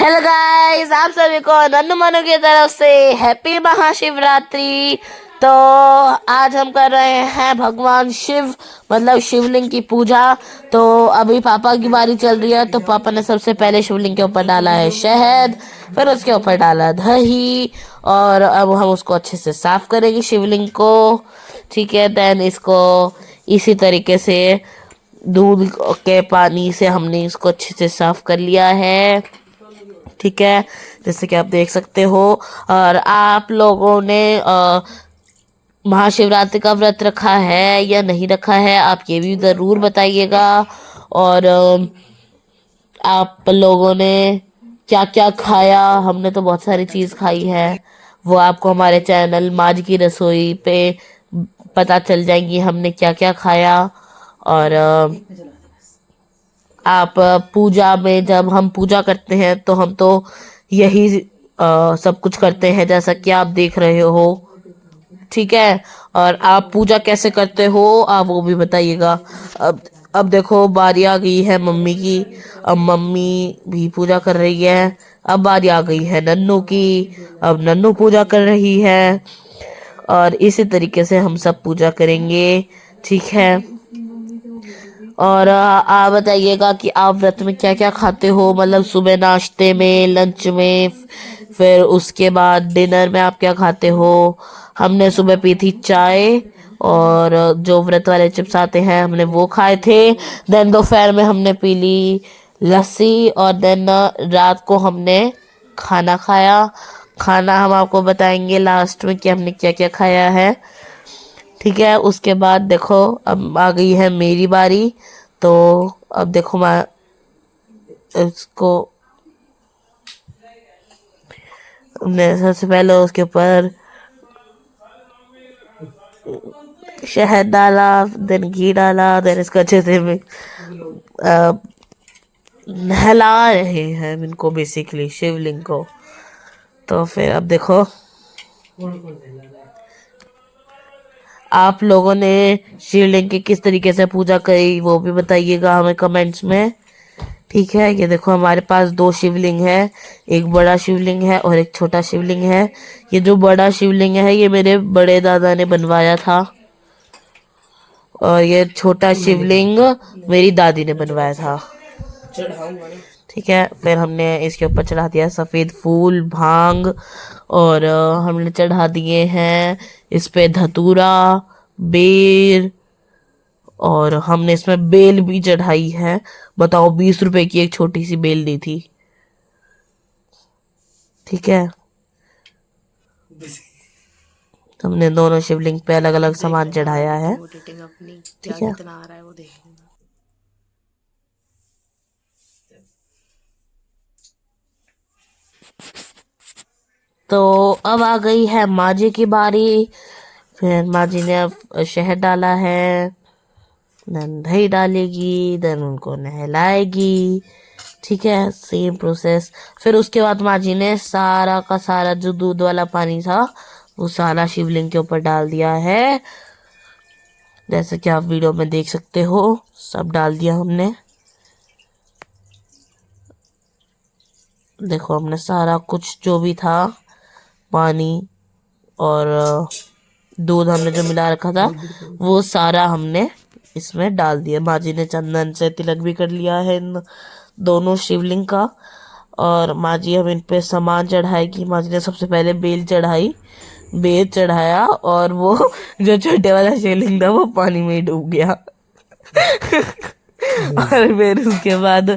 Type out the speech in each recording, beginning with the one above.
Hello guys, आप सभी को नन्नू मनु की तरफ से हैप्पी महाशिवरात्रि। तो आज हम कर रहे हैं भगवान शिव मतलब शिवलिंग की पूजा। तो अभी पापा की बारी चल रही है, तो पापा ने सबसे पहले शिवलिंग के ऊपर डाला है शहद, फिर उसके ऊपर डाला दही, और अब हम उसको अच्छे से साफ करेंगे शिवलिंग को। ठीक है, देन इसको इसी तरीके से दूध के पानी से हमने इसको अच्छे से साफ कर लिया है। ठीक है, जैसे कि आप देख सकते हो। और आप लोगों ने महाशिवरात्रि का व्रत रखा है या नहीं रखा है, आप ये भी ज़रूर बताइएगा। और आप लोगों ने क्या क्या खाया। हमने तो बहुत सारी चीज़ खाई है, वो आपको हमारे चैनल माज की रसोई पे पता चल जाएंगी हमने क्या क्या खाया। और आप पूजा में जब हम पूजा करते हैं तो हम तो यही सब कुछ करते हैं जैसा कि आप देख रहे हो। ठीक है, और आप पूजा कैसे करते हो आप वो भी बताइएगा। अब देखो बारी आ गई है मम्मी की। अब मम्मी भी पूजा कर रही है। अब बारी आ गई है नन्नू की। अब नन्नू पूजा कर रही है, और इसी तरीके से हम सब पूजा करेंगे। ठीक है, और आप बताइएगा कि आप व्रत में क्या क्या खाते हो, मतलब सुबह नाश्ते में, लंच में, फिर उसके बाद डिनर में आप क्या खाते हो। हमने सुबह पी थी चाय, और जो व्रत वाले चिप्स आते हैं हमने वो खाए थे। देन दोपहर में हमने पी ली लस्सी, और देन रात को हमने खाना खाया। खाना हम आपको बताएंगे लास्ट में कि हमने क्या क्या खाया है। ठीक है, उसके बाद देखो अब आ गई है मेरी बारी। तो अब देखो मैं इसको हमने सबसे पहले उसके ऊपर शहद डाला, देन घी डाला, देन इसको अच्छे से नहला रहे हैं इनको, बेसिकली शिवलिंग को। तो फिर अब देखो आप लोगों ने शिवलिंग की किस तरीके से पूजा करी वो भी बताइएगा हमें कमेंट्स में। ठीक है, ये देखो हमारे पास दो शिवलिंग है, एक बड़ा शिवलिंग है और एक छोटा शिवलिंग है। ये जो बड़ा शिवलिंग है ये मेरे बड़े दादा ने बनवाया था, और ये छोटा शिवलिंग मेरी दादी ने बनवाया था। ठीक है, फिर हमने इसके ऊपर चढ़ा दिया सफ़ेद फूल, भांग, और हमने चढ़ा दिए हैं इस पे धतूरा, बेर, और हमने इसमें बेल भी चढ़ाई है। बताओ, 20 रुपए की एक छोटी सी बेल दी थी। ठीक है, तो हमने दोनों शिवलिंग पे अलग अलग सामान चढ़ाया है। ठीक है, तो अब आ गई है माँ जी की बारी। फिर माँ जी ने अब शहद डाला है, देन दही डालेगी, देन उनको नहलाएगी। ठीक है, सेम प्रोसेस। फिर उसके बाद माँ जी ने सारा का सारा जो दूध वाला पानी था वो सारा शिवलिंग के ऊपर डाल दिया है, जैसे कि आप वीडियो में देख सकते हो। सब डाल दिया हमने। देखो हमने सारा कुछ जो भी था, पानी और दूध हमने जो मिला रखा था वो सारा हमने इसमें डाल दिया। माँ जी ने चंदन से तिलक भी कर लिया है इन दोनों शिवलिंग का। और माँ जी हम इन पे सामान चढ़ाएगी। माँ जी ने सबसे पहले बेल चढ़ाई, बेल चढ़ाया, और वो जो छोटे वाला शिवलिंग था वो पानी में ही डूब गया। और फिर उसके बाद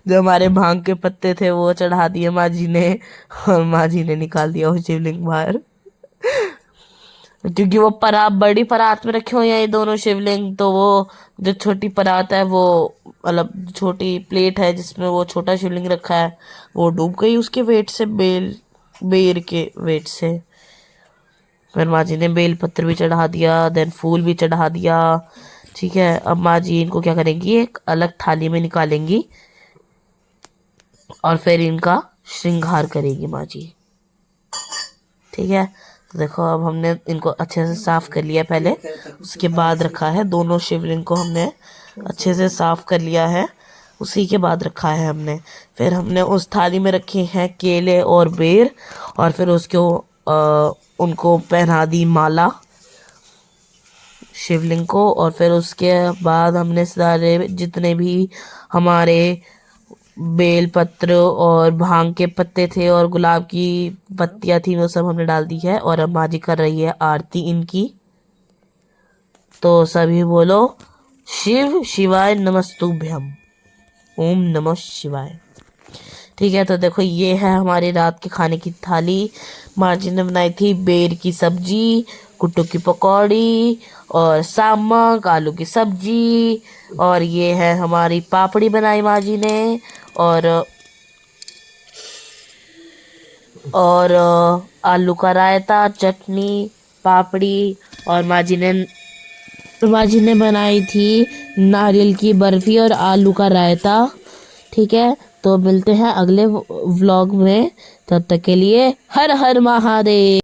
जो हमारे भांग के पत्ते थे वो चढ़ा दिए माँ जी ने, और माँ जी ने निकाल दिया वो शिवलिंग बाहर, क्योंकि वो परात बड़ी परात में रखे हुए हैं ये दोनों शिवलिंग। तो वो जो छोटी परात है, वो मतलब छोटी प्लेट है जिसमें वो छोटा शिवलिंग रखा है, वो डूब गई उसके वेट से, बेर के वेट से। फिर माँ जी ने बेल पत्र भी चढ़ा दिया, देन फूल भी चढ़ा दिया। ठीक है, अब माँ जी इनको क्या करेंगी, एक अलग थाली में निकालेंगी, और फिर इनका श्रृंगार करेगी माँ जी। ठीक है, तो देखो अब हमने इनको अच्छे से साफ कर लिया पहले, उसके बाद रखा है दोनों शिवलिंग को हमने अच्छे से साफ कर लिया है। उसी के बाद रखा है हमने। फिर हमने उस थाली में रखे हैं केले और बेर, और फिर उनको पहना दी माला शिवलिंग को। और फिर उसके बाद हमने सारे जितने भी हमारे बेलपत्र और भांग के पत्ते थे और गुलाब की पत्तियां थी वो सब हमने डाल दी है। और अब माँ जी कर रही है आरती इनकी। तो सभी बोलो शिव शिवाय नमस्तुभ्यम, ओम नमः शिवाय। ठीक है, तो देखो ये है हमारी रात के खाने की थाली। माँ जी ने बनाई थी बेर की सब्जी, कुट्टू की पकौड़ी और सामक आलू की सब्जी। और ये है हमारी पापड़ी बनाई माँ जी ने। और आलू का रायता, चटनी, पापड़ी। और माँ जी ने बनाई थी नारियल की बर्फी और आलू का रायता। ठीक है, तो मिलते हैं अगले व्लॉग में। तब तक के लिए हर हर महादेव।